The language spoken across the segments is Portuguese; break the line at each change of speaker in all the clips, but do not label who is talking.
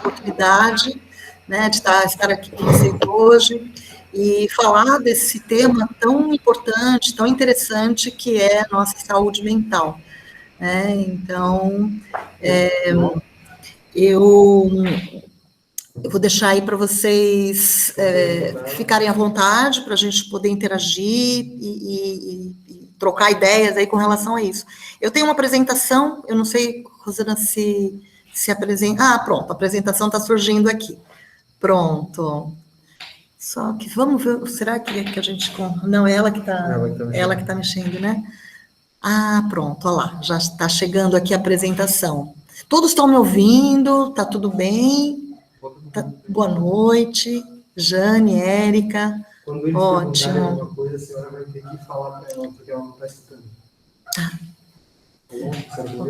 oportunidade, né, de estar aqui com vocês hoje e falar desse tema tão importante, tão interessante, que é a nossa saúde mental. Né? Então, eu vou deixar aí para vocês ficarem à vontade, para a gente poder interagir e trocar ideias aí com relação a isso. Eu tenho uma apresentação, eu não sei, Rosana, se apresenta... Ah, pronto, a apresentação está surgindo aqui. Pronto. Só que, vamos ver, será que a gente... Não, é ela que está mexendo, né? Ah, pronto, olha lá, já está chegando aqui a apresentação. Todos estão me ouvindo? Está tudo bem? Boa noite, Jane, Érica.
Quando eles
ótimo.
Alguma coisa, a senhora vai ter que falar para ela, porque ela não está escutando.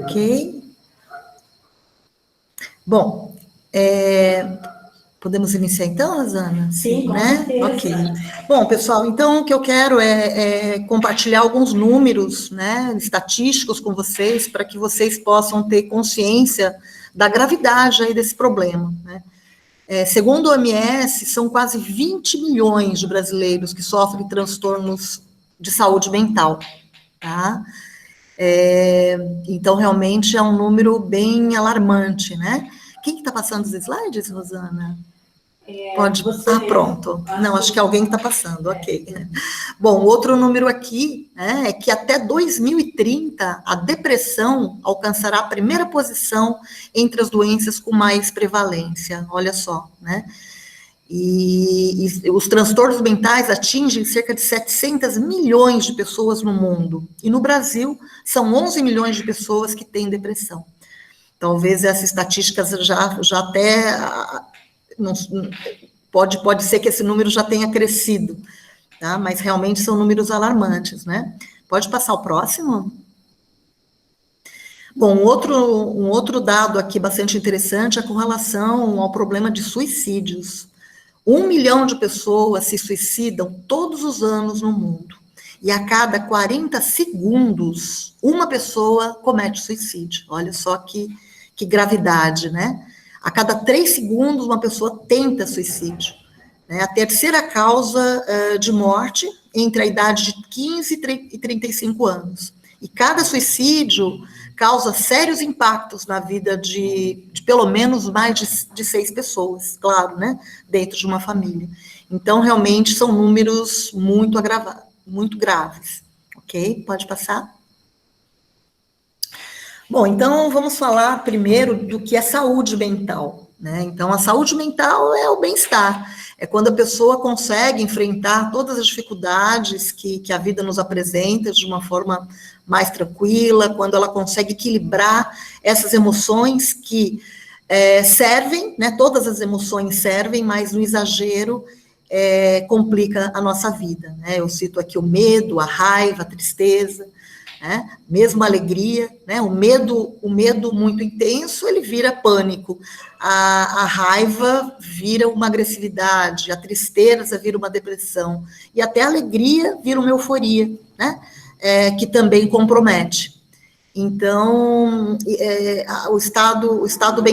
Ok. Bom, podemos iniciar então, Rosana?
Sim,
né? Ok. Bom, pessoal, então o que eu quero é compartilhar alguns números, né, estatísticos com vocês, para que vocês possam ter consciência da gravidade aí desse problema, né? Segundo o OMS, são quase 20 milhões de brasileiros que sofrem transtornos de saúde mental, tá? Então, realmente, é um número bem alarmante, né? Quem está passando os slides, Rosana? Pode. Pronto. Não, acho que alguém está passando, ok. Bom, outro número aqui, né, é que até 2030, a depressão alcançará a primeira posição entre as doenças com mais prevalência, olha só, né? E os transtornos mentais atingem cerca de 700 milhões de pessoas no mundo, e no Brasil, são 11 milhões de pessoas que têm depressão. Talvez essas estatísticas já até... Não, pode ser que esse número já tenha crescido, tá? Mas realmente são números alarmantes, né? Pode passar o próximo? Bom, um outro dado aqui bastante interessante é com relação ao problema de suicídios. 1 milhão de pessoas se suicidam todos os anos no mundo, e a cada 40 segundos, uma pessoa comete suicídio. Olha só que gravidade, né? A cada 3 segundos, uma pessoa tenta suicídio. Né? A terceira causa de morte entre a idade de 15 e 35 anos. E cada suicídio causa sérios impactos na vida de pelo menos mais de 6 pessoas, claro, né? Dentro de uma família. Então, realmente, são números muito agravados, muito graves. Ok? Pode passar? Bom, então vamos falar primeiro do que é saúde mental, né? Então, a saúde mental é o bem-estar, é quando a pessoa consegue enfrentar todas as dificuldades que a vida nos apresenta de uma forma mais tranquila, quando ela consegue equilibrar essas emoções que servem, né? Todas as emoções servem, mas no exagero complica a nossa vida, né? Eu cito aqui o medo, a raiva, a tristeza, né? Mesmo a alegria, né? O medo muito intenso, ele vira pânico, a raiva vira uma agressividade, a tristeza vira uma depressão, e até a alegria vira uma euforia, né? Que também compromete. Então, o estado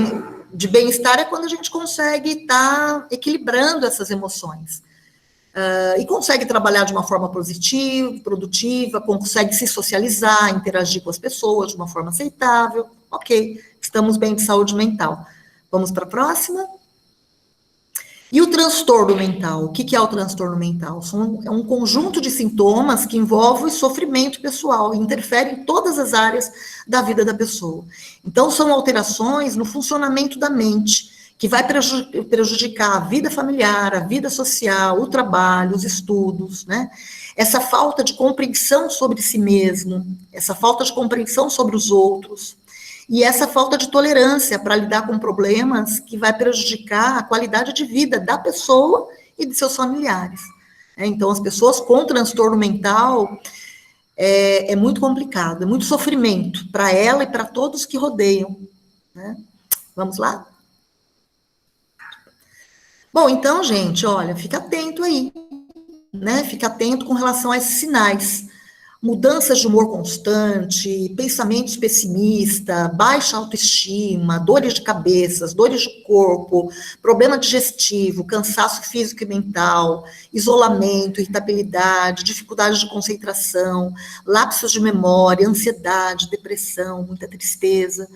de bem-estar é quando a gente consegue estar equilibrando essas emoções. E consegue trabalhar de uma forma positiva, produtiva, consegue se socializar, interagir com as pessoas de uma forma aceitável. Ok, estamos bem de saúde mental. Vamos para a próxima? E o transtorno mental? O que é o transtorno mental? É um conjunto de sintomas que envolve o sofrimento pessoal, e interfere em todas as áreas da vida da pessoa. Então, são alterações no funcionamento da mente, que vai prejudicar a vida familiar, a vida social, o trabalho, os estudos, né? Essa falta de compreensão sobre si mesmo, essa falta de compreensão sobre os outros, e essa falta de tolerância para lidar com problemas que vai prejudicar a qualidade de vida da pessoa e de seus familiares. Então, as pessoas com transtorno mental é muito complicado, é muito sofrimento para ela e para todos que rodeiam, né? Vamos lá? Bom, então, gente, olha, fica atento aí, né? Fica atento com relação a esses sinais. mudanças de humor constante, pensamentos pessimistas, baixa autoestima, dores de cabeça, dores de corpo, problema digestivo, cansaço físico e mental, isolamento, irritabilidade, dificuldade de concentração, lapsos de memória, ansiedade, depressão, muita tristeza.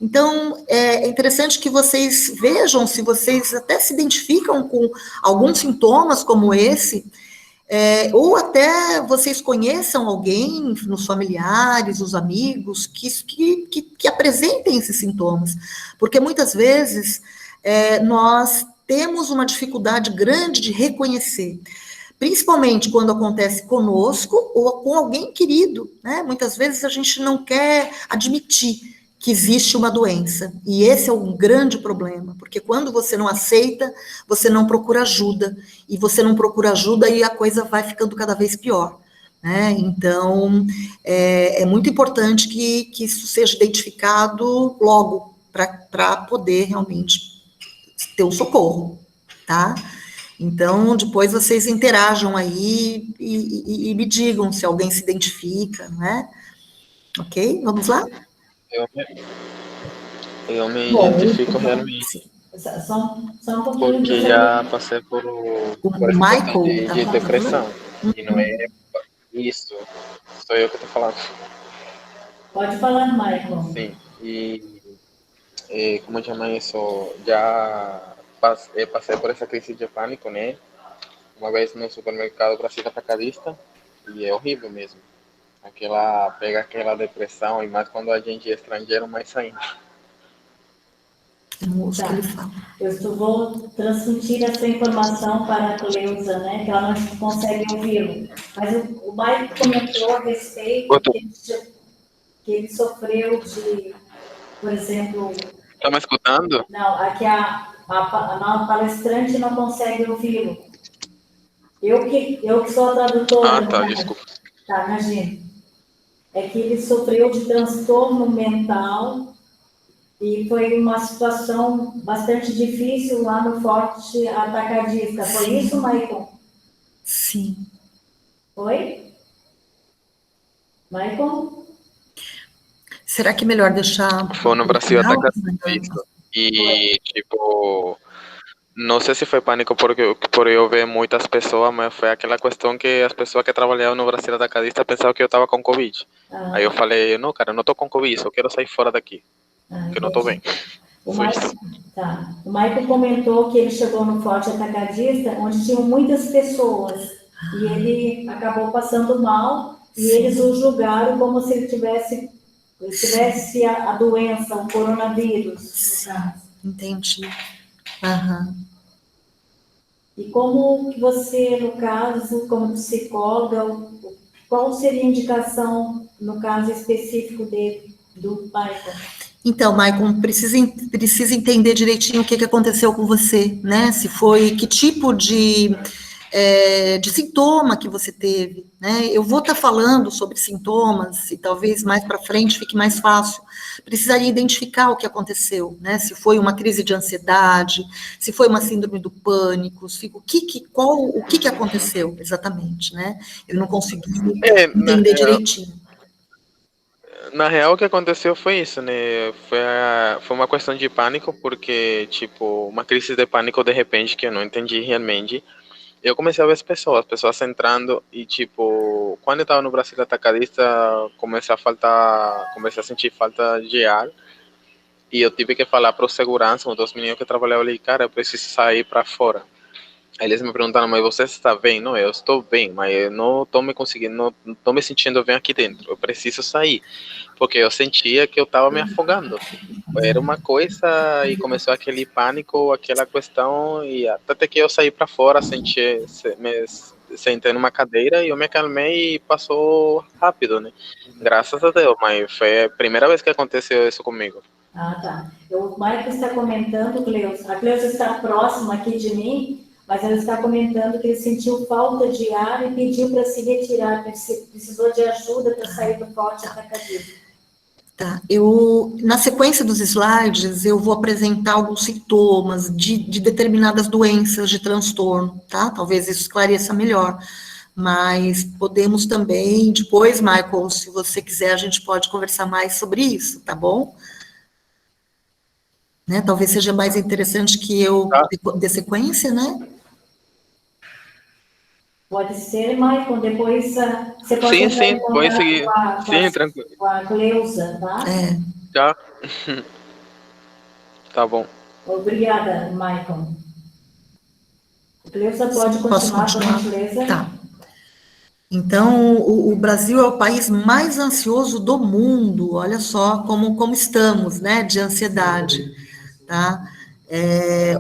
Então, é interessante que vocês vejam se vocês até se identificam com alguns sintomas como esse, ou até vocês conheçam alguém, nos familiares, os amigos, que apresentem esses sintomas, porque muitas vezes nós temos uma dificuldade grande de reconhecer, principalmente quando acontece conosco ou com alguém querido, né? Muitas vezes a gente não quer admitir que existe uma doença, e esse é um grande problema, porque quando você não aceita, você não procura ajuda, e você não procura ajuda e a coisa vai ficando cada vez pior, né? Então, é muito importante que isso seja identificado logo, para poder realmente ter um socorro, tá? Então, depois vocês interajam aí e me digam se alguém se identifica, né? Ok? Vamos lá?
Eu me
Bom,
identifico realmente,
sim.
Só um pouquinho.
porque já passei por
O
essa questão
Michael tá
de
falando?
depressão. E não é isso, sou eu que estou falando.
Pode falar, Michael.
Sim, e como chama isso? Já passei por essa crise de pânico, né? Uma vez no supermercado para ser atacadista, e é horrível mesmo. Pega aquela depressão, e mais quando a gente é estrangeiro, mais ainda.
Moço que ele fala.
Vou transmitir essa informação para a Cleusa, né, que ela não consegue ouvi-lo. Mas o Michael comentou a respeito que ele sofreu de, por exemplo...
Está me escutando?
Não, aqui a palestrante não consegue ouvi-lo. Eu que sou a tradutora.
Ah, tá,
né?
desculpa.
Tá, imagina. É que ele sofreu de transtorno mental e foi uma situação bastante difícil lá no Forte Atacadista. Foi
Sim.
isso, Michael?
Sim.
Foi? Michael?
Será que é melhor deixar...
Foi no Brasil
final?
atacadista. E, tipo, não sei se foi pânico por eu ver muitas pessoas, mas foi aquela questão que as pessoas que trabalhavam no Brasil atacadista pensavam que eu estava com Covid. Aí eu falei, não, cara, eu não estou com Covid, eu quero sair fora daqui, porque eu não estou bem.
O Michael comentou que ele chegou no Forte Atacadista, onde tinham muitas pessoas, e ele acabou passando mal, e eles o julgaram como se ele tivesse a doença, o coronavírus, no caso.
Entendi. Aham.
E como que você, no caso, como psicóloga, qual seria a indicação, no caso específico do Michael?
Então, Maicon, precisa entender direitinho o que aconteceu com você, né? Se foi, que tipo de sintoma que você teve, né? Eu vou estar falando sobre sintomas e talvez mais para frente fique mais fácil. Precisaria identificar o que aconteceu, né? Se foi uma crise de ansiedade, se foi uma síndrome do pânico, o que aconteceu exatamente, né? Eu não consegui entender direitinho.
Na real, o que aconteceu foi isso, né? Foi uma questão de pânico, porque, tipo, uma crise de pânico de repente que eu não entendi realmente. Eu comecei a ver as pessoas entrando e, tipo, quando eu estava no Brasil atacadista, comecei a sentir falta de ar. E eu tive que falar para o segurança, um dos meninos que trabalhavam ali, cara, eu preciso sair para fora. Aí eles me perguntaram, mas você está bem? Não, eu estou bem, mas eu não estou me conseguindo, não estou me sentindo bem aqui dentro. Eu preciso sair, porque eu sentia que eu estava me afogando. Era uma coisa e começou aquele pânico, aquela questão, e até que eu saí para fora, me sentei numa cadeira e eu me acalmei e passou rápido, né? Graças a Deus, mas foi a primeira vez que aconteceu isso comigo.
Ah, tá. O Michael está comentando, Cleusa. A Cleusa está próxima aqui de mim, mas ela está comentando que ele sentiu falta de ar e pediu para se retirar, precisou de ajuda para sair do Forte Atacadista.
Tá, na sequência dos slides, eu vou apresentar alguns sintomas de determinadas doenças de transtorno, tá? Talvez isso esclareça melhor. mas podemos também, depois, Michael, se você quiser, a gente pode conversar mais sobre isso, tá bom? Né? Talvez seja mais interessante que eu dê sequência, né?
Pode ser, Maicon, depois você pode entrar em
pode
contato
seguir. Sim, tranquilo.
com a Cleusa, tá?
Tá. Tá bom.
Obrigada, Maicon. Cleusa, pode
Posso
continuar,
continuar?
por gentileza?
Tá. Então, o Brasil é o país mais ansioso do mundo, olha só como estamos, né, de ansiedade, tá?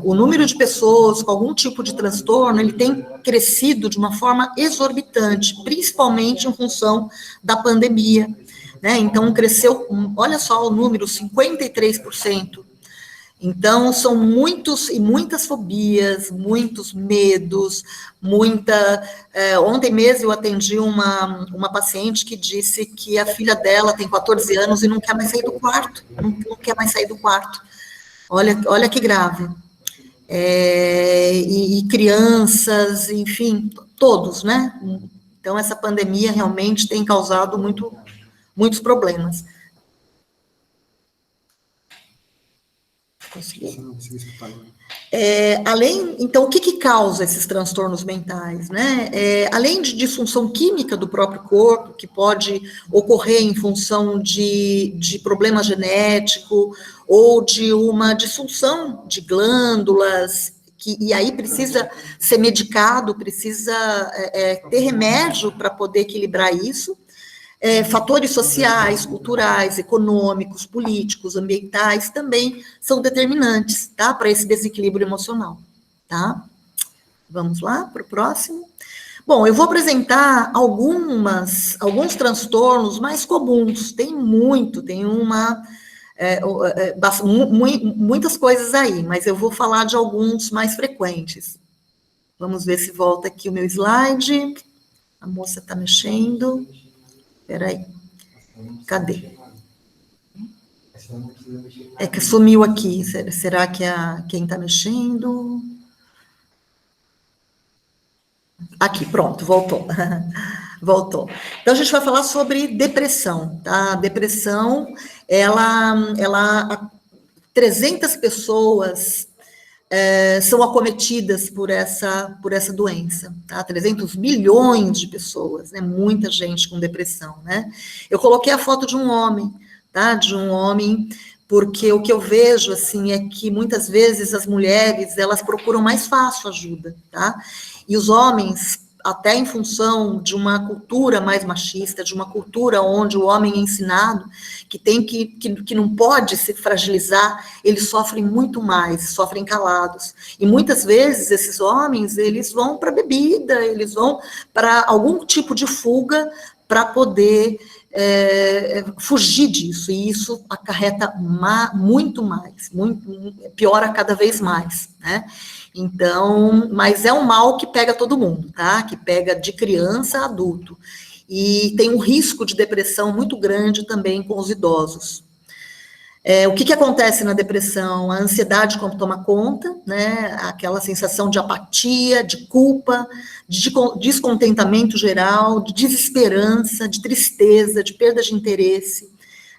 O número de pessoas com algum tipo de transtorno, ele tem crescido de uma forma exorbitante, principalmente em função da pandemia, né? Então, cresceu, olha só o número, 53%. Então, são muitos e muitas fobias, muitos medos, ontem mesmo eu atendi uma paciente que disse que a filha dela tem 14 anos e não quer mais sair do quarto, não quer mais sair do quarto. Olha que grave. E crianças, enfim, todos, né? Então, essa pandemia realmente tem causado muitos problemas. Então, o que causa esses transtornos mentais, né? Além de disfunção química do próprio corpo, que pode ocorrer em função de problema genético, ou de uma disfunção de glândulas, e aí precisa ser medicado, precisa ter remédio para poder equilibrar isso. Fatores sociais, culturais, econômicos, políticos, ambientais também são determinantes, tá, para esse desequilíbrio emocional, tá? Vamos lá para o próximo. Bom, eu vou apresentar alguns transtornos mais comuns, tem muitas coisas aí, mas eu vou falar de alguns mais frequentes. Vamos ver se volta aqui o meu slide. A moça está mexendo. Espera aí. Cadê? É que sumiu aqui. Será que quem está mexendo? Aqui, pronto, voltou. Voltou. Então, a gente vai falar sobre depressão, tá? Depressão, 300 pessoas são acometidas por essa doença, tá? 300 milhões de pessoas, né? Muita gente com depressão, né? Eu coloquei a foto de um homem, tá? De um homem, porque o que eu vejo, assim, é que muitas vezes as mulheres, elas procuram mais fácil ajuda, tá? E os homens, até em função de uma cultura mais machista, de uma cultura onde o homem é ensinado que não pode se fragilizar, eles sofrem muito mais, sofrem calados. E muitas vezes esses homens, eles vão para bebida, eles vão para algum tipo de fuga para poder fugir disso, e isso acarreta muito mais, piora cada vez mais, né? Então, mas é um mal que pega todo mundo, tá? Que pega de criança a adulto. E tem um risco de depressão muito grande também com os idosos. O que acontece na depressão? A ansiedade toma conta, né? Aquela sensação de apatia, de culpa, de descontentamento geral, de desesperança, de tristeza, de perda de interesse.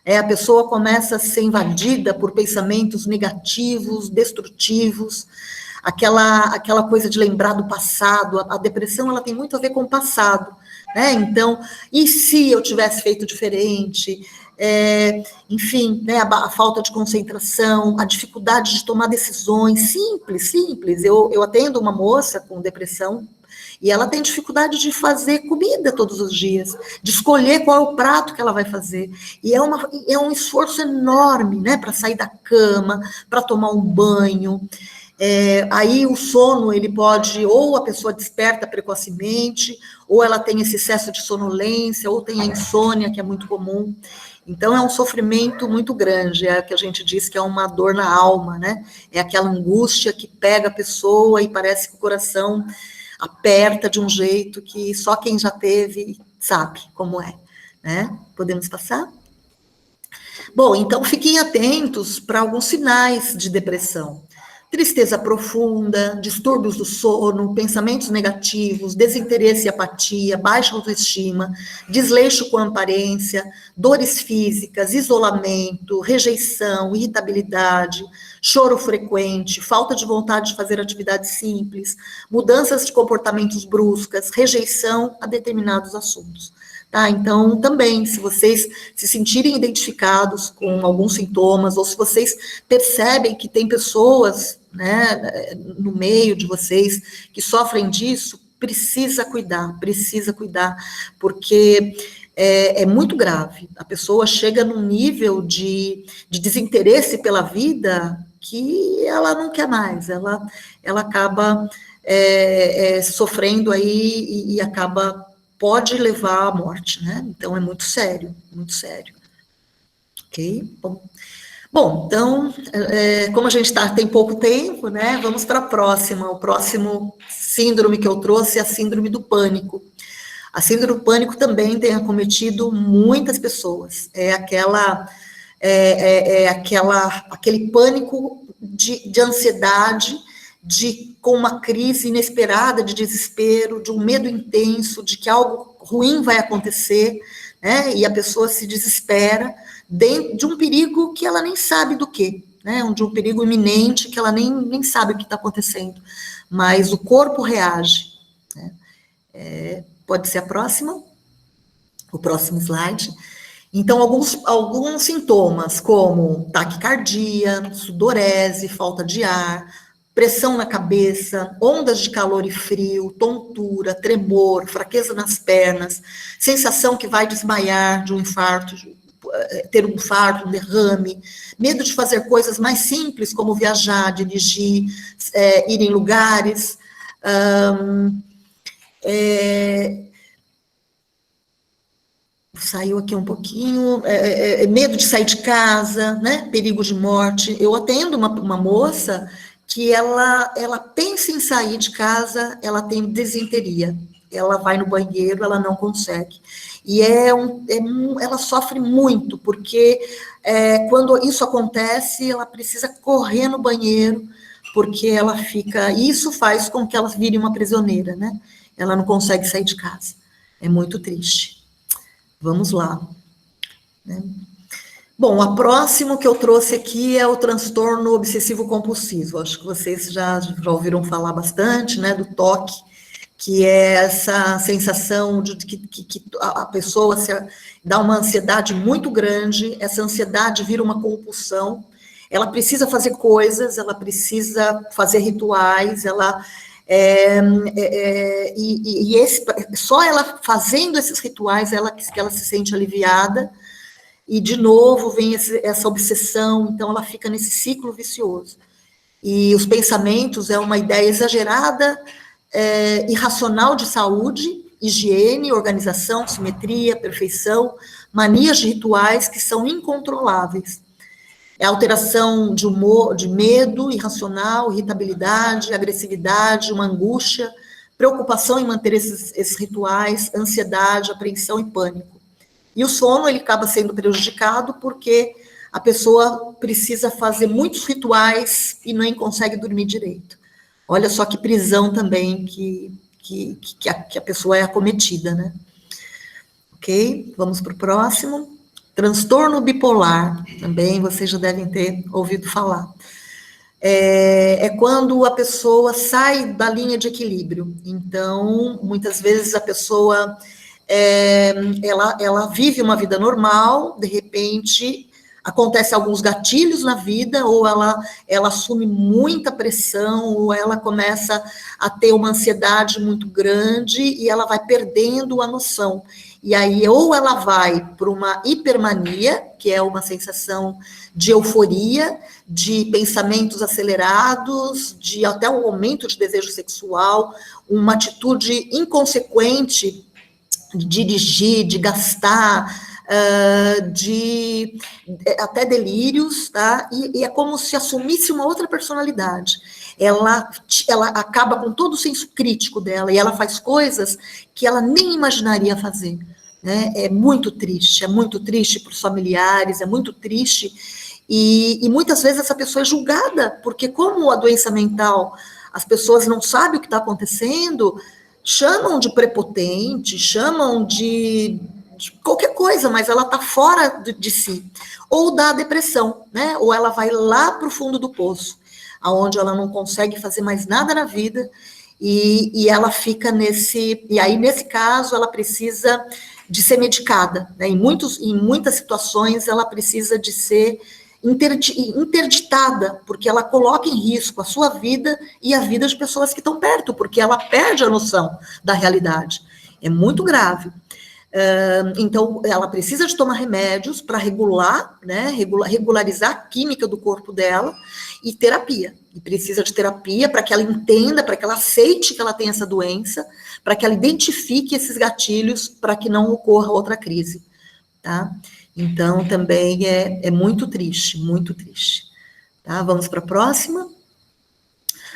A pessoa começa a ser invadida por pensamentos negativos, destrutivos, aquela coisa de lembrar do passado. A depressão, ela tem muito a ver com o passado, né? Então, e se eu tivesse feito diferente? Enfim, né, a falta de concentração, a dificuldade de tomar decisões simples. Eu atendo uma moça com depressão e ela tem dificuldade de fazer comida todos os dias, de escolher qual é o prato que ela vai fazer. E é um esforço enorme, né, para sair da cama, para tomar um banho. Aí o sono, ele pode, ou a pessoa desperta precocemente, ou ela tem esse excesso de sonolência, ou tem a insônia, que é muito comum. Então, é um sofrimento muito grande, é o que a gente diz que é uma dor na alma, né? É aquela angústia que pega a pessoa e parece que o coração aperta de um jeito que só quem já teve sabe como é, né? Podemos passar? Bom, então fiquem atentos para alguns sinais de depressão. tristeza profunda, distúrbios do sono, pensamentos negativos, desinteresse e apatia, baixa autoestima, desleixo com a aparência, dores físicas, isolamento, rejeição, irritabilidade, choro frequente, falta de vontade de fazer atividades simples, mudanças de comportamentos bruscas, rejeição a determinados assuntos. Tá, então, também, se vocês se sentirem identificados com alguns sintomas, ou se vocês percebem que tem pessoas, né, no meio de vocês que sofrem disso, precisa cuidar, porque é muito grave. A pessoa chega num nível de desinteresse pela vida que ela não quer mais, ela acaba sofrendo aí e acaba... pode levar à morte, né? Então, é muito sério, ok? Bom, então, como a gente tem pouco tempo, né, vamos para a próxima. O próximo síndrome que eu trouxe é a síndrome do pânico. A síndrome do pânico também tem acometido muitas pessoas. Aquele pânico de ansiedade, com uma crise inesperada de desespero, de um medo intenso, de que algo ruim vai acontecer, né, e a pessoa se desespera dentro de um perigo que ela nem sabe do que, né, de um perigo iminente que ela nem sabe o que está acontecendo, mas o corpo reage, né. Pode ser o próximo slide. Então, alguns sintomas, como taquicardia, sudorese, falta de ar, pressão na cabeça, ondas de calor e frio, tontura, tremor, fraqueza nas pernas, sensação que vai desmaiar de um infarto, ter um infarto, um derrame, medo de fazer coisas mais simples, como viajar, dirigir, ir em lugares, saiu aqui um pouquinho, medo de sair de casa, né, perigo de morte. Eu atendo uma moça que ela pensa em sair de casa, ela tem desinteria, ela vai no banheiro, ela não consegue, e ela sofre muito, porque quando isso acontece, ela precisa correr no banheiro, porque ela fica, isso faz com que ela vire uma prisioneira, né, ela não consegue sair de casa, é muito triste. Vamos lá, né? Bom, a próxima que eu trouxe aqui é o transtorno obsessivo-compulsivo. Acho que vocês já ouviram falar bastante, né, do TOC, que é essa sensação de que a pessoa dá uma ansiedade muito grande, essa ansiedade vira uma compulsão, ela precisa fazer coisas, ela precisa fazer rituais, só ela fazendo esses rituais, que ela se sente aliviada, e de novo vem essa obsessão, então ela fica nesse ciclo vicioso. E os pensamentos é uma ideia exagerada, irracional de saúde, higiene, organização, simetria, perfeição, manias de rituais que são incontroláveis. É alteração de humor, de medo irracional, irritabilidade, agressividade, uma angústia, preocupação em manter esses rituais, ansiedade, apreensão e pânico. E o sono, ele acaba sendo prejudicado porque a pessoa precisa fazer muitos rituais e nem consegue dormir direito. Olha só que prisão também que a pessoa é acometida, né? Ok? Vamos para o próximo. Transtorno bipolar, também vocês já devem ter ouvido falar. É quando a pessoa sai da linha de equilíbrio. Então, muitas vezes a pessoa... ela vive uma vida normal, de repente acontece alguns gatilhos na vida, ou ela assume muita pressão, ou ela começa a ter uma ansiedade muito grande, e ela vai perdendo a noção. E aí, ou ela vai para uma hipermania, que é uma sensação de euforia, de pensamentos acelerados, de até um aumento de desejo sexual, uma atitude inconsequente de dirigir, de gastar, de até delírios, tá? E é como se assumisse uma outra personalidade. Ela acaba com todo o senso crítico dela, e ela faz coisas que ela nem imaginaria fazer, né? É muito triste para os familiares, é muito triste, E muitas vezes essa pessoa é julgada, porque como a doença mental, as pessoas não sabem o que está acontecendo, chamam de prepotente, chamam de qualquer coisa, mas ela está fora de si. Ou da depressão, né? Ou ela vai lá para o fundo do poço, aonde ela não consegue fazer mais nada na vida, e ela fica nesse... E aí, nesse caso, ela precisa de ser medicada, né? Em muitas situações, ela precisa de ser interditada, porque ela coloca em risco a sua vida e a vida de pessoas que estão perto, porque ela perde a noção da realidade. É muito grave. Então, ela precisa de tomar remédios para regular, né, regularizar a química do corpo dela, e terapia. E precisa de terapia para que ela entenda, para que ela aceite que ela tem essa doença, para que ela identifique esses gatilhos, para que não ocorra outra crise, tá? Então, também é muito triste, muito triste. Tá? Vamos para a próxima.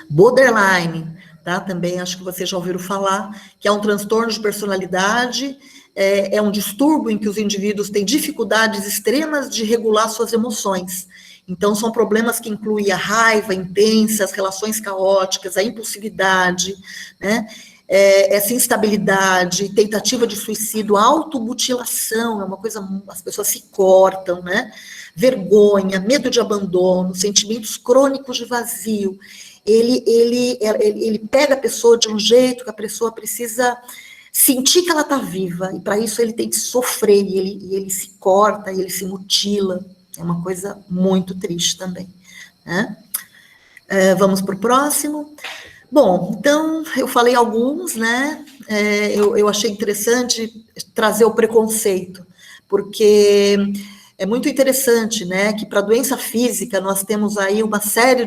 Borderline, tá? Também acho que vocês já ouviram falar, que é um transtorno de personalidade, é um distúrbio em que os indivíduos têm dificuldades extremas de regular suas emoções. Então, são problemas que incluem a raiva intensa, as relações caóticas, a impulsividade, né? Essa instabilidade, tentativa de suicídio, automutilação, é uma coisa, as pessoas se cortam, né? Vergonha, medo de abandono, sentimentos crônicos de vazio. Ele pega a pessoa de um jeito que a pessoa precisa sentir que ela está viva, e para isso ele tem que sofrer, e ele se corta, e ele se mutila. É uma coisa muito triste também, né? Vamos para o próximo. Bom, então, eu falei alguns, né? Eu achei interessante trazer o preconceito, porque é muito interessante, né, que para doença física nós temos aí uma série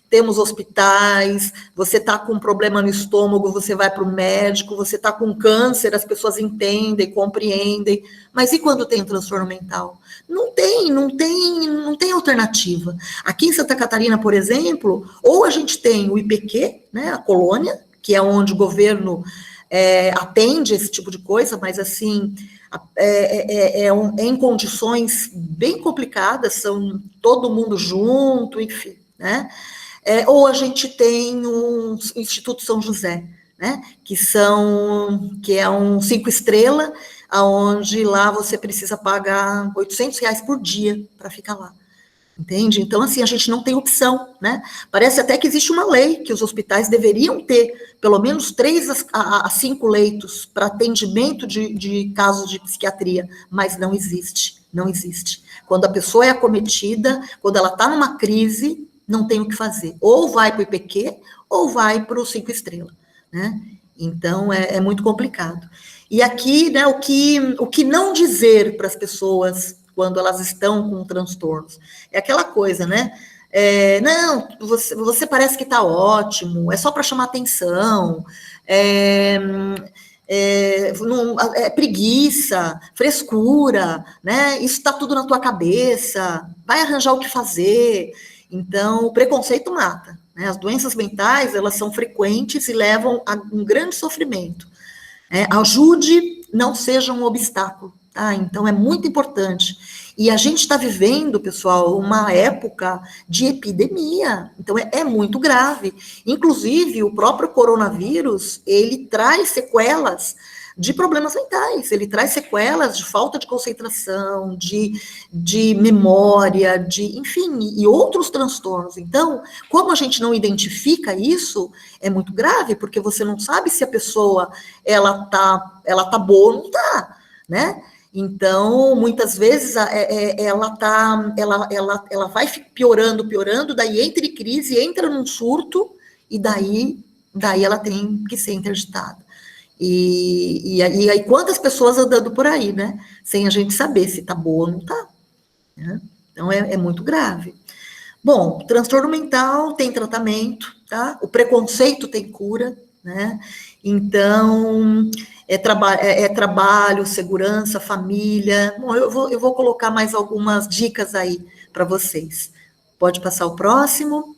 temos hospitais, você está com um problema no estômago, você vai para o médico, você está com câncer, as pessoas entendem, compreendem, mas e quando tem um transtorno mental? Não tem alternativa. Aqui em Santa Catarina, por exemplo, ou a gente tem o IPQ, né, a colônia, que é onde o governo atende esse tipo de coisa, mas assim, em condições bem complicadas, são todo mundo junto, enfim, né? Ou a gente tem um Instituto São José, né? Que é um 5 estrelas, aonde lá você precisa pagar R$ 800 por dia para ficar lá. Entende? Então, assim, a gente não tem opção, né? Parece até que existe uma lei que os hospitais deveriam ter pelo menos 3 a 5 leitos para atendimento de casos de psiquiatria, mas não existe, não existe. Quando a pessoa é acometida, quando ela está numa crise, não tem o que fazer. Ou vai para o IPQ, ou vai para o 5 estrelas, né? Então, é muito complicado. E aqui, né, o que não dizer para as pessoas quando elas estão com transtornos? É aquela coisa, né? Não, você parece que está ótimo, é só para chamar atenção, preguiça, frescura, né? Isso está tudo na tua cabeça, vai arranjar o que fazer. Então, o preconceito mata, né? As doenças mentais, elas são frequentes e levam a um grande sofrimento. Ajude, não seja um obstáculo, tá? Então, é muito importante. E a gente está vivendo, pessoal, uma época de epidemia, então é muito grave. Inclusive, o próprio coronavírus, ele traz sequelas de problemas mentais, ele traz sequelas de falta de concentração, de memória, enfim, e outros transtornos. Então, como a gente não identifica isso, é muito grave, porque você não sabe se a pessoa, ela tá boa ou não tá, né? Então, muitas vezes, ela vai piorando, daí entra em crise, entra num surto, e daí ela tem que ser interditada. E aí, quantas pessoas andando por aí, né? Sem a gente saber se tá boa ou não tá. Né? Então, é muito grave. Bom, transtorno mental tem tratamento, tá? O preconceito tem cura, né? Então, trabalho, segurança, família. Bom, eu vou colocar mais algumas dicas aí para vocês. Pode passar o próximo.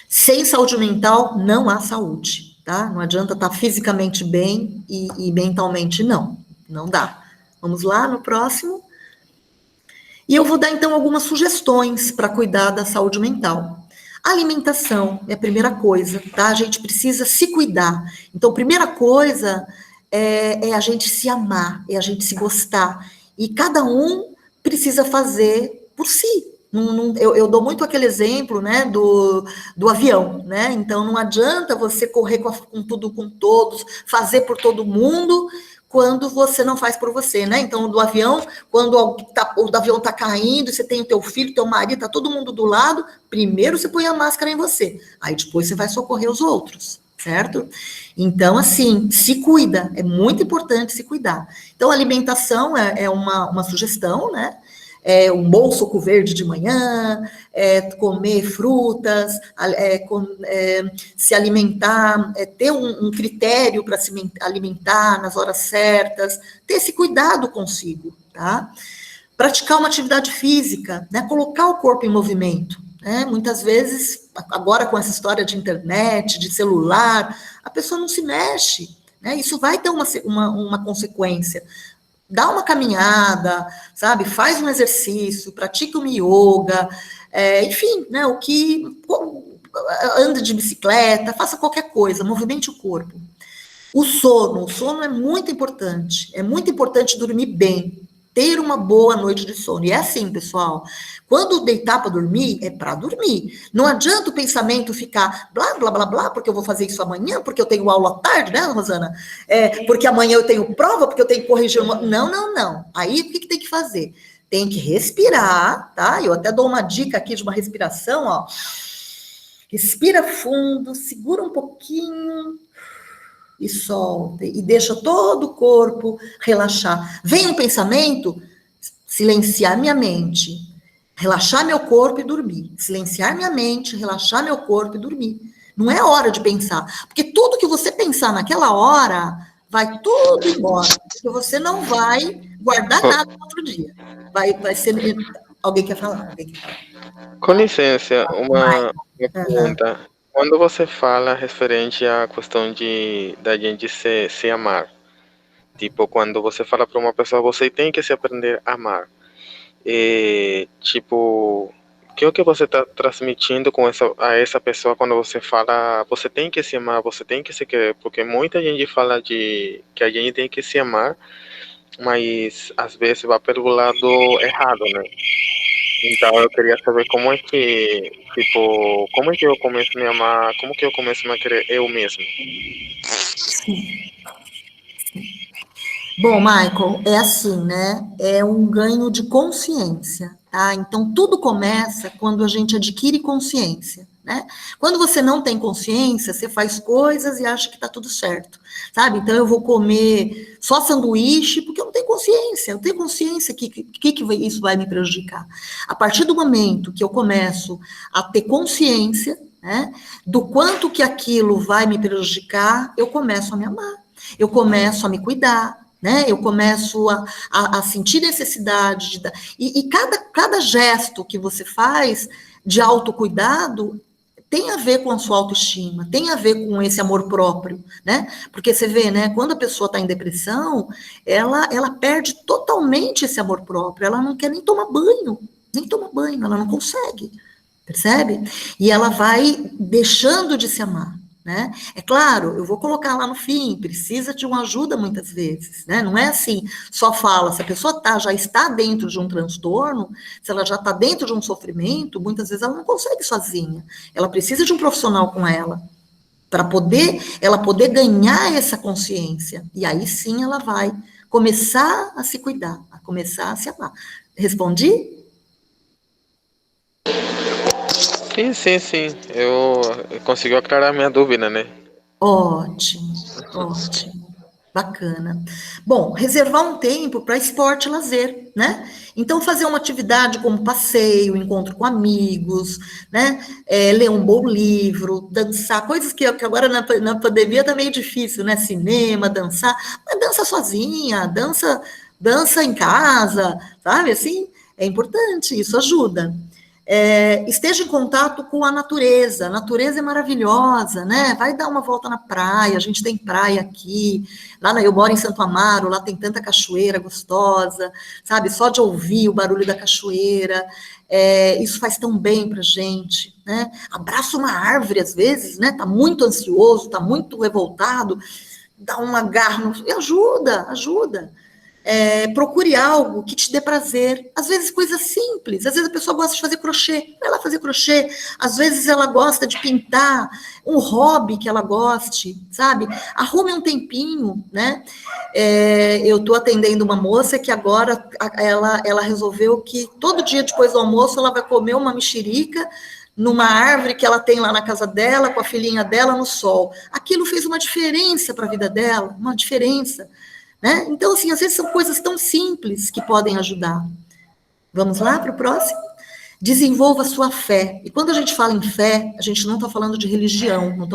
Sem saúde mental, não há saúde, tá? Não adianta estar fisicamente bem e mentalmente não dá. Vamos lá no próximo. E eu vou dar, então, algumas sugestões para cuidar da saúde mental. Alimentação é a primeira coisa, tá? A gente precisa se cuidar. Então, primeira coisa é a gente se amar, é a gente se gostar. E cada um precisa fazer por si. Eu dou muito aquele exemplo, né, do avião, né? Então, não adianta você correr com tudo, com todos, fazer por todo mundo, quando você não faz por você, né? Então, do avião, quando o avião está caindo, você tem o teu filho, teu marido, tá todo mundo do lado, primeiro você põe a máscara em você, aí depois você vai socorrer os outros, certo? Então, assim, se cuida, é muito importante se cuidar. Então, alimentação é uma sugestão, né? Um bom suco verde de manhã, comer frutas, se alimentar, ter um critério para se alimentar nas horas certas, ter esse cuidado consigo, tá? Praticar uma atividade física, né? Colocar o corpo em movimento, né? Muitas vezes, agora com essa história de internet, de celular, a pessoa não se mexe, né? Isso vai ter uma consequência. Dá uma caminhada, sabe? Faz um exercício, pratica um yoga, enfim, né? Anda de bicicleta, faça qualquer coisa, movimente o corpo. O sono é muito importante dormir bem, ter uma boa noite de sono. E é assim, pessoal, quando deitar para dormir, é para dormir. Não adianta o pensamento ficar blá, blá, blá, blá, porque eu vou fazer isso amanhã, porque eu tenho aula à tarde, né, Rosana? Porque amanhã eu tenho prova, porque eu tenho que corrigir uma... Não. Aí, o que tem que fazer? Tem que respirar, tá? Eu até dou uma dica aqui de uma respiração, ó. Respira fundo, segura um pouquinho... e solta, e deixa todo o corpo relaxar. Vem um pensamento, silenciar minha mente, relaxar meu corpo e dormir. Silenciar minha mente, relaxar meu corpo e dormir. Não é hora de pensar, porque tudo que você pensar naquela hora, vai tudo embora, porque você não vai guardar nada no outro dia. Vai ser... Alguém quer falar?
Com licença, uma pergunta. Quando você fala referente à questão da gente se amar, tipo, quando você fala para uma pessoa, você tem que se aprender a amar. Tipo, o que é que você está transmitindo a essa pessoa quando você fala, você tem que se amar, você tem que se querer? Porque muita gente fala que a gente tem que se amar, mas às vezes vai pelo lado errado, né? Então eu queria saber como é que eu começo a me amar, como que eu começo a me querer eu mesmo.
Bom, Michael, é assim, né? É um ganho de consciência, tá? Então, tudo começa quando a gente adquire consciência, né? Quando você não tem consciência, você faz coisas e acha que tá tudo certo, sabe? Então, eu vou comer só sanduíche porque eu não tenho consciência. Eu tenho consciência que isso vai me prejudicar. A partir do momento que eu começo a ter consciência, né, do quanto que aquilo vai me prejudicar, eu começo a me amar. Eu começo a me cuidar, né? Eu começo a sentir necessidade e cada gesto que você faz de autocuidado tem a ver com a sua autoestima, tem a ver com esse amor próprio, né? Porque você vê, né? Quando a pessoa está em depressão, ela perde totalmente esse amor próprio, ela não quer nem tomar banho, ela não consegue, percebe? E ela vai deixando de se amar. Né? É claro, eu vou colocar lá no fim, precisa de uma ajuda muitas vezes, né? Não é assim, só fala, se a pessoa já está dentro de um transtorno, se ela já está dentro de um sofrimento, muitas vezes ela não consegue sozinha, ela precisa de um profissional com ela, para ela poder ganhar essa consciência, e aí sim ela vai começar a se cuidar, a começar a se amar. Respondi?
Sim. Eu consegui aclarar minha dúvida, né?
Ótimo. Bacana. Bom, reservar um tempo para esporte e lazer, né? Então, fazer uma atividade como passeio, encontro com amigos, né? Ler um bom livro, dançar, coisas que agora na pandemia tá meio difícil, né? Cinema, dançar, mas dança sozinha, dança em casa, sabe? Assim, é importante, isso ajuda. esteja em contato com a natureza é maravilhosa, né? Vai dar uma volta na praia, a gente tem praia aqui, eu moro em Santo Amaro, lá tem tanta cachoeira gostosa, sabe? Só de ouvir o barulho da cachoeira, isso faz tão bem pra gente, né? Abraça uma árvore às vezes, né? Tá muito ansioso, tá muito revoltado, dá um agarro, e ajuda. Procure algo que te dê prazer, às vezes coisas simples, às vezes a pessoa gosta de fazer crochê, vai lá fazer crochê, às vezes ela gosta de pintar, um hobby que ela goste, sabe? Arrume um tempinho, né? Eu estou atendendo uma moça que agora ela resolveu que todo dia depois do almoço ela vai comer uma mexerica numa árvore que ela tem lá na casa dela, com a filhinha dela no sol. Aquilo fez uma diferença para a vida dela, uma diferença. Né? Então, assim, às vezes são coisas tão simples que podem ajudar. Vamos lá para o próximo? Desenvolva a sua fé. E quando a gente fala em fé, a gente não está falando de religião, nós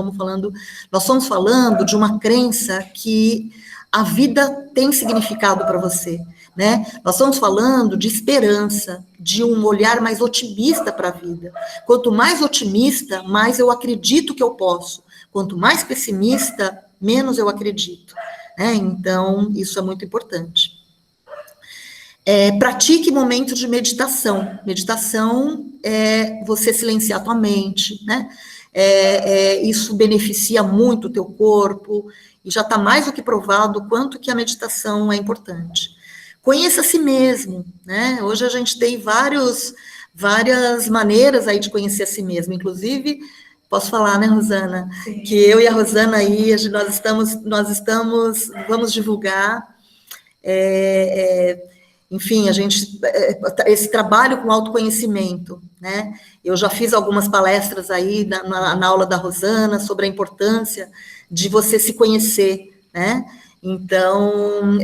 estamos falando de uma crença que a vida tem significado para você. Né? Nós estamos falando de esperança, de um olhar mais otimista para a vida. Quanto mais otimista, mais eu acredito que eu posso. Quanto mais pessimista, menos eu acredito. Então, isso é muito importante. Pratique momentos de meditação. Meditação é você silenciar a tua mente, né? Isso beneficia muito o teu corpo, e já está mais do que provado o quanto que a meditação é importante. Conheça a si mesmo, né? Hoje a gente tem várias maneiras aí de conhecer a si mesmo, inclusive... Posso falar, né, Rosana?
Sim.
Que eu e a Rosana aí, vamos divulgar, enfim, esse trabalho com autoconhecimento, né? Eu já fiz algumas palestras aí na aula da Rosana sobre a importância de você se conhecer, né? Então,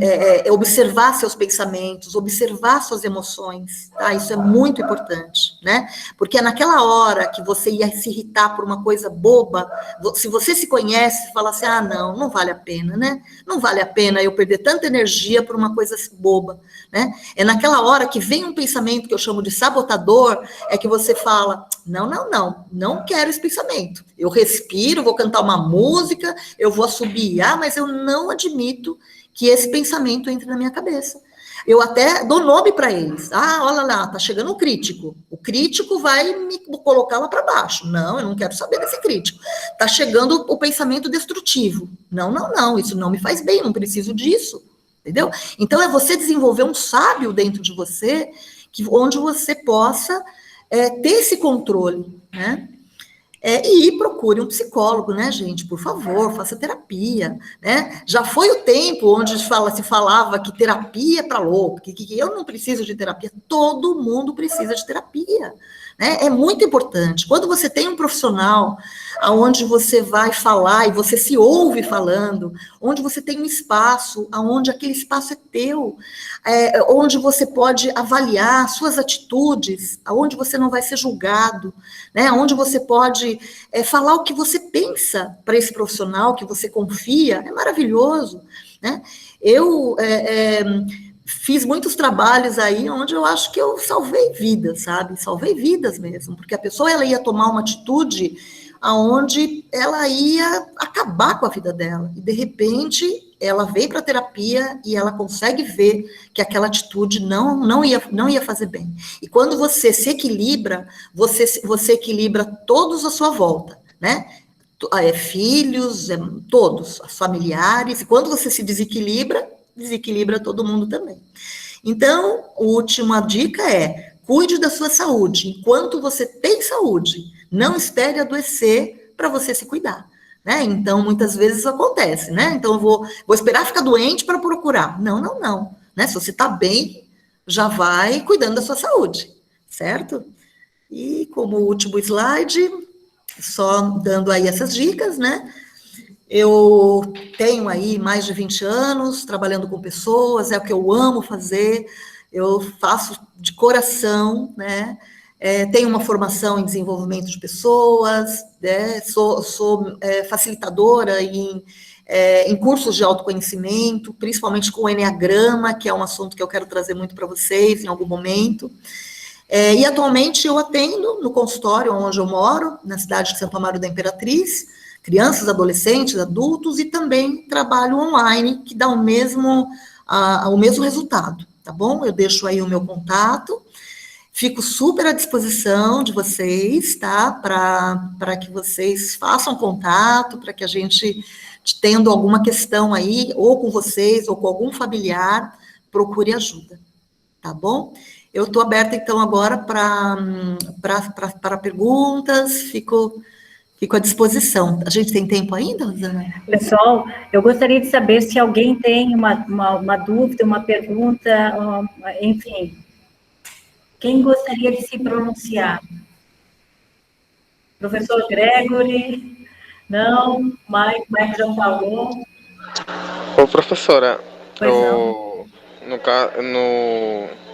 observar seus pensamentos, observar suas emoções, tá? Isso é muito importante, né? Porque é naquela hora que você ia se irritar por uma coisa boba, se você se conhece, fala assim, não vale a pena, né? Não vale a pena eu perder tanta energia por uma coisa boba, né? É naquela hora que vem um pensamento que eu chamo de sabotador, é que você fala, não quero esse pensamento. Eu respiro, vou cantar uma música, eu vou assobiar, mas eu não admito que esse pensamento entre na minha cabeça. Eu até dou nome para eles. Olha lá, tá chegando um crítico. O crítico vai me colocar lá para baixo. Não, eu não quero saber desse crítico. Tá chegando o pensamento destrutivo. Não, isso não me faz bem, não preciso disso. Entendeu? Então, é você desenvolver um sábio dentro de você, onde você possa ter esse controle, né? E procure um psicólogo, né, gente? Por favor, faça terapia, né? Já foi o tempo onde se falava que terapia é para louco, que eu não preciso de terapia. Todo mundo precisa de terapia, né? É muito importante. Quando você tem um profissional aonde você vai falar e você se ouve falando, onde você tem um espaço, aonde aquele espaço é teu, onde você pode avaliar suas atitudes, aonde você não vai ser julgado, né? Onde você pode falar o que você pensa para esse profissional que você confia, é maravilhoso, né? Eu fiz muitos trabalhos aí onde eu acho que eu salvei vidas, sabe? Salvei vidas mesmo, porque a pessoa ela ia tomar uma atitude aonde ela ia acabar com a vida dela, e de repente ela veio para a terapia e ela consegue ver que aquela atitude não ia fazer bem. E quando você se equilibra, você equilibra todos à sua volta, né? Filhos, todos, familiares, e quando você se desequilibra todo mundo também. Então, a última dica cuide da sua saúde. Enquanto você tem saúde, não espere adoecer para você se cuidar, né? Então, muitas vezes isso acontece, né? Então, eu vou esperar ficar doente para procurar. Não, né? Se você está bem, já vai cuidando da sua saúde, certo? E como último slide, só dando aí essas dicas, né? Eu tenho aí mais de 20 anos trabalhando com pessoas, é o que eu amo fazer, eu faço de coração, né? Tenho uma formação em desenvolvimento de pessoas, né? Sou facilitadora em cursos de autoconhecimento, principalmente com o Enneagrama, que é um assunto que eu quero trazer muito para vocês em algum momento. E atualmente eu atendo no consultório onde eu moro, na cidade de Santo Amaro da Imperatriz, crianças, adolescentes, adultos, e também trabalho online, que dá o mesmo resultado, tá bom? Eu deixo aí o meu contato, fico super à disposição de vocês, tá? Para que vocês façam contato, para que a gente, tendo alguma questão aí, ou com vocês, ou com algum familiar, procure ajuda, tá bom? Eu estou aberta, então, agora para perguntas, fico à disposição. A gente tem tempo ainda, Rosana?
Pessoal, eu gostaria de saber se alguém tem uma dúvida, uma pergunta, enfim. Quem gostaria de se pronunciar? Professor Gregory? Não? Mike já falou?
Ô, professora,
Pois não.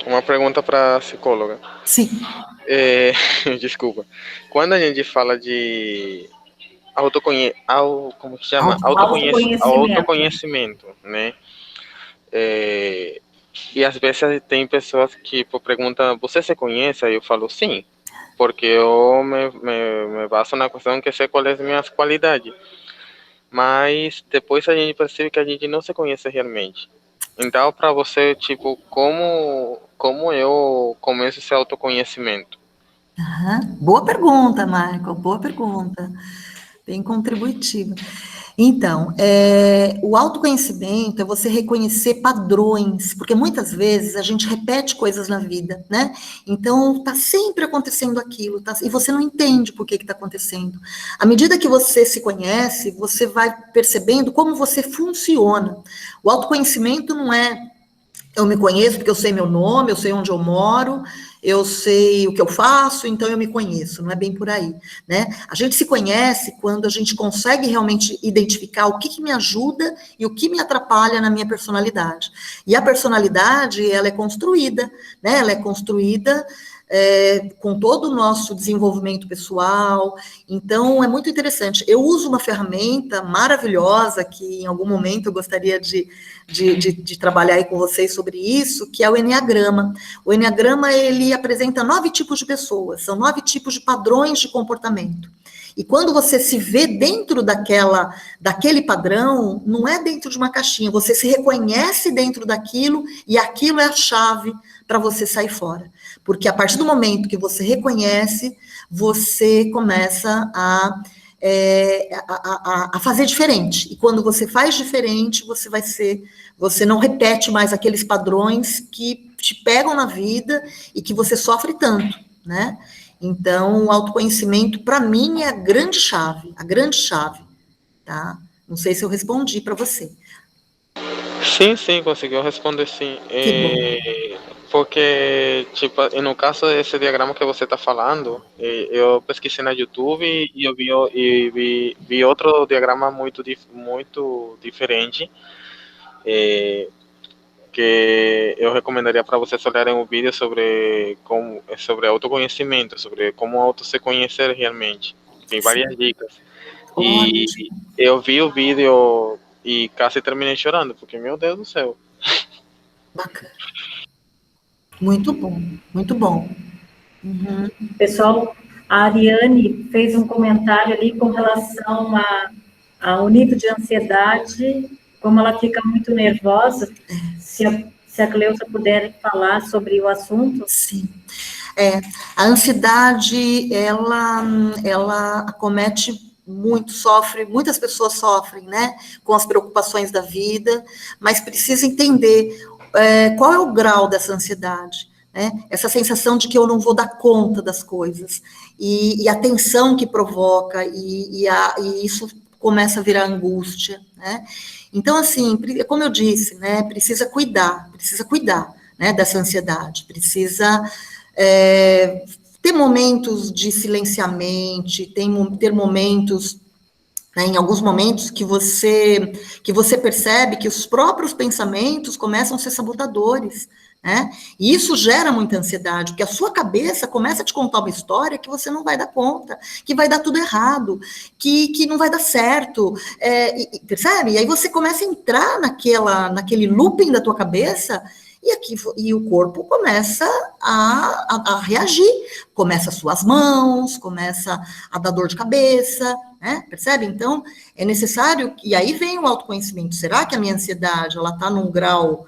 uma pergunta para a psicóloga.
Sim.
Desculpa. Quando a gente fala de como que chama? Autoconhecimento, né? E às vezes tem pessoas que perguntam, você se conhece? Aí eu falo, sim, porque eu me baso na questão que sei quais são as minhas qualidades. Mas depois a gente percebe que a gente não se conhece realmente. Então, para você, tipo, como eu começo esse autoconhecimento?
Boa pergunta, Michael, boa pergunta. Bem contributiva. Então, o autoconhecimento é você reconhecer padrões, porque muitas vezes a gente repete coisas na vida, né? Então, está sempre acontecendo aquilo, tá? E você não entende por que está acontecendo. À medida que você se conhece, você vai percebendo como você funciona. O autoconhecimento não é eu me conheço porque eu sei meu nome, eu sei onde eu moro, eu sei o que eu faço, então eu me conheço, não é bem por aí, né? A gente se conhece quando a gente consegue realmente identificar o que me ajuda e o que me atrapalha na minha personalidade. E a personalidade, ela é construída, né? Ela é construída com todo o nosso desenvolvimento pessoal, então é muito interessante. Eu uso uma ferramenta maravilhosa, que em algum momento eu gostaria de trabalhar aí com vocês sobre isso, que é o Eneagrama. O Eneagrama, ele apresenta 9 tipos de pessoas, são 9 tipos de padrões de comportamento. E quando você se vê dentro daquele padrão, não é dentro de uma caixinha, você se reconhece dentro daquilo, e aquilo é a chave para você sair fora. Porque a partir do momento que você reconhece, você começa a fazer diferente. E quando você faz diferente, você não repete mais aqueles padrões que te pegam na vida e que você sofre tanto, né? Então, o autoconhecimento, para mim, é a grande chave, tá? Não sei se eu respondi para você.
Sim, conseguiu responder sim. Porque, tipo, no caso desse diagrama que você está falando, eu pesquisei na YouTube e eu vi outro diagrama muito diferente, que eu recomendaria para vocês olharem um vídeo sobre autoconhecimento, sobre como auto se conhecer realmente. Tem várias dicas. E eu vi o vídeo e quase terminei chorando, porque, meu Deus do céu.
Bacana. Muito bom, muito bom. Uhum.
Pessoal, a Ariane fez um comentário ali com relação ao nível de ansiedade, como ela fica muito nervosa. Se a Cleusa puder falar sobre o assunto.
Sim. A ansiedade, ela acomete muitas pessoas sofrem, né, com as preocupações da vida, mas precisa entender qual é o grau dessa ansiedade, né, essa sensação de que eu não vou dar conta das coisas, e a tensão que provoca, e isso começa a virar angústia, né. Então, assim, como eu disse, né, precisa cuidar, né, dessa ansiedade, precisa ter momentos de silenciamento, ter momentos, né, em alguns momentos que você percebe que os próprios pensamentos começam a ser sabotadores, né? E isso gera muita ansiedade, porque a sua cabeça começa a te contar uma história que você não vai dar conta, que vai dar tudo errado, que não vai dar certo, percebe? E aí você começa a entrar naquele looping da tua cabeça, e o corpo começa a reagir, começa as suas mãos, começa a dar dor de cabeça, né? Percebe? Então, é necessário, e aí vem o autoconhecimento, será que a minha ansiedade, ela está num grau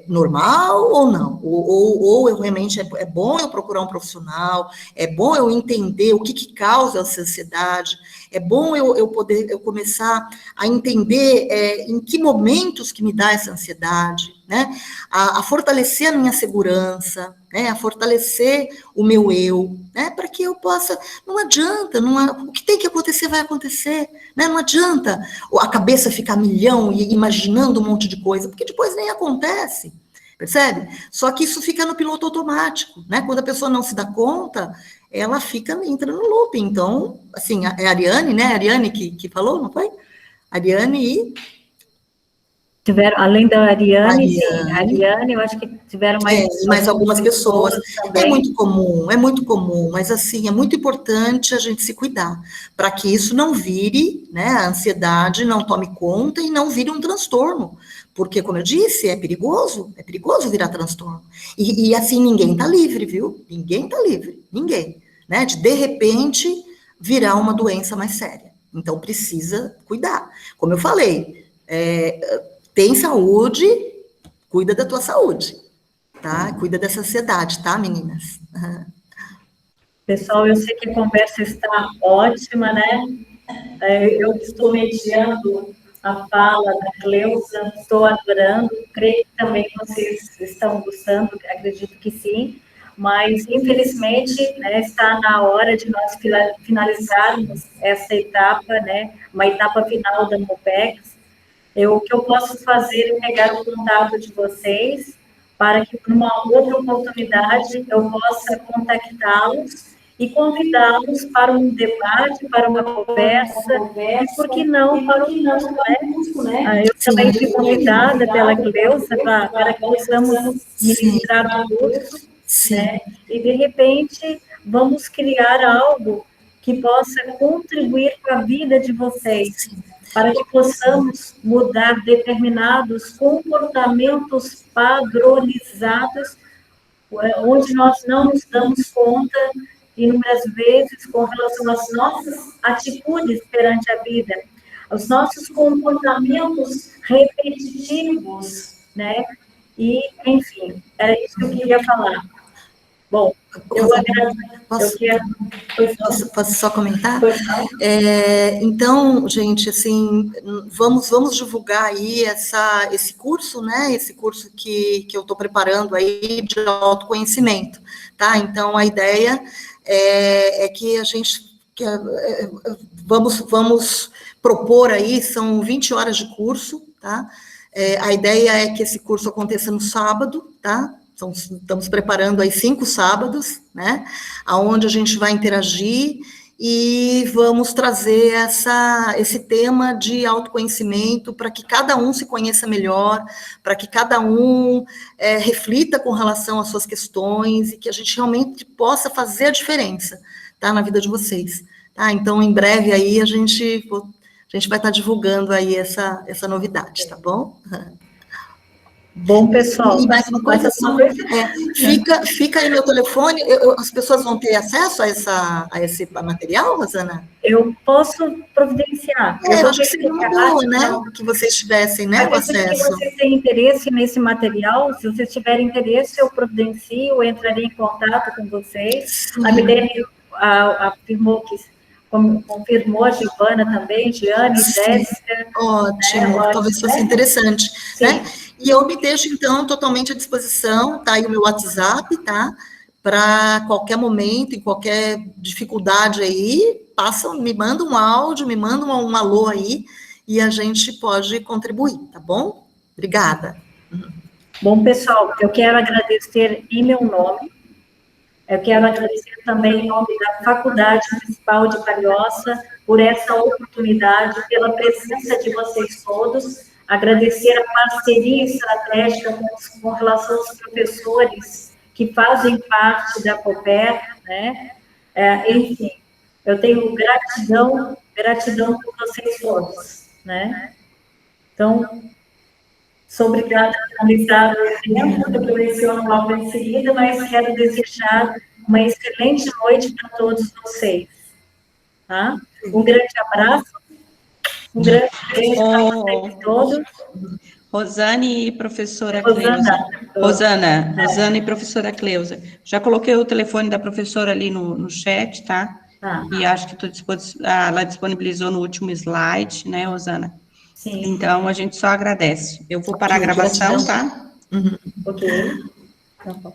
normal ou não? Ou eu realmente é bom eu procurar um profissional, é bom eu entender o que causa essa ansiedade, é bom eu começar a entender em que momentos que me dá essa ansiedade, né? A fortalecer a minha segurança, né? A fortalecer o meu eu, né? Para que eu possa. Não adianta, o que tem que acontecer vai acontecer, né? Não adianta a cabeça ficar milhão e imaginando um monte de coisa, porque depois nem acontece, percebe? Só que isso fica no piloto automático, né? Quando a pessoa não se dá conta, ela entra no loop. Então, assim, é a Ariane, né? A Ariane que falou, não foi? Ariane e...
Tiveram, além da Ariane, sim, a Ariane, eu acho que tiveram
mais algumas pessoas. É muito comum, mas assim, é muito importante a gente se cuidar, para que isso não vire, né, a ansiedade não tome conta e não vire um transtorno, porque, como eu disse, é perigoso virar transtorno. E assim, ninguém está livre, viu? Ninguém está livre, ninguém, né, de repente, virar uma doença mais séria. Então, precisa cuidar. Como eu falei, tem saúde, cuida da tua saúde, tá? Cuida dessa ansiedade, tá, meninas?
Pessoal, eu sei que a conversa está ótima, né? Eu estou mediando a fala da Cleusa, estou adorando, creio que também vocês estão gostando, acredito que sim, mas, infelizmente, né, está na hora de nós finalizarmos essa etapa, né? Uma etapa final da MOPEX. O que eu posso fazer é pegar o contato de vocês para que, numa outra oportunidade, eu possa contactá-los e convidá-los para um debate, para uma conversa, e por que não para um curso, né? Eu também fui convidada pela Cleusa para que possamos ministrar o curso, né? E, de repente, vamos criar algo que possa contribuir com a vida de vocês, para que possamos mudar determinados comportamentos padronizados, onde nós não nos damos conta, inúmeras vezes, com relação às nossas atitudes perante a vida, os nossos comportamentos repetitivos, né? E, enfim, era isso que eu queria falar. Bom,
Posso só comentar? Então, gente, assim, vamos divulgar aí esse curso, né? Esse curso que eu estou preparando aí de autoconhecimento, tá? Então, a ideia é que a gente vamos propor aí, são 20 horas de curso, tá? A ideia é que esse curso aconteça no sábado, tá? Então, estamos preparando aí 5 sábados, né, aonde a gente vai interagir e vamos trazer esse tema de autoconhecimento para que cada um se conheça melhor, para que cada um reflita com relação às suas questões e que a gente realmente possa fazer a diferença, tá, na vida de vocês, tá? Então, em breve aí a gente vai estar divulgando aí essa novidade, tá bom?
Bom, pessoal.
E mais uma coisa, fica aí meu telefone, as pessoas vão ter acesso a esse material, Rosana?
Eu posso providenciar.
Eu acho que seria uma boa, né, que vocês tivessem, né, o acesso.
Se vocês têm interesse nesse material, se vocês tiverem interesse, eu providencio, eu entrarei em contato com vocês. Sim. A Milene afirmou que confirmou a Giovana também, Giane, Jéssica.
Ótimo, né? Talvez fosse interessante, né? E eu me deixo, então, totalmente à disposição, tá aí o meu WhatsApp, tá? Para qualquer momento, em qualquer dificuldade aí, me manda um áudio, me manda um alô aí, e a gente pode contribuir, tá bom? Obrigada.
Bom, pessoal, eu quero agradecer em meu nome, eu quero agradecer também em nome da Faculdade Municipal de Palhoça por essa oportunidade, pela presença de vocês todos, agradecer a parceria estratégica com relação aos professores que fazem parte da COPER, né? Enfim, eu tenho gratidão por vocês todos, né? Então, Sou obrigada a finalizar o tempo, porque eu leciono logo em seguida, mas quero desejar uma excelente noite para todos vocês. Tá? Um grande abraço, um grande beijo para vocês todos.
Rosane e professora Cleusa. Rosana e professora Cleusa. Já coloquei o telefone da professora ali no chat, tá? E acho que ela disponibilizou no último slide, né, Rosana?
Sim.
Então, a gente só agradece. Eu vou parar a gravação, tá?
Ok. Tá bom.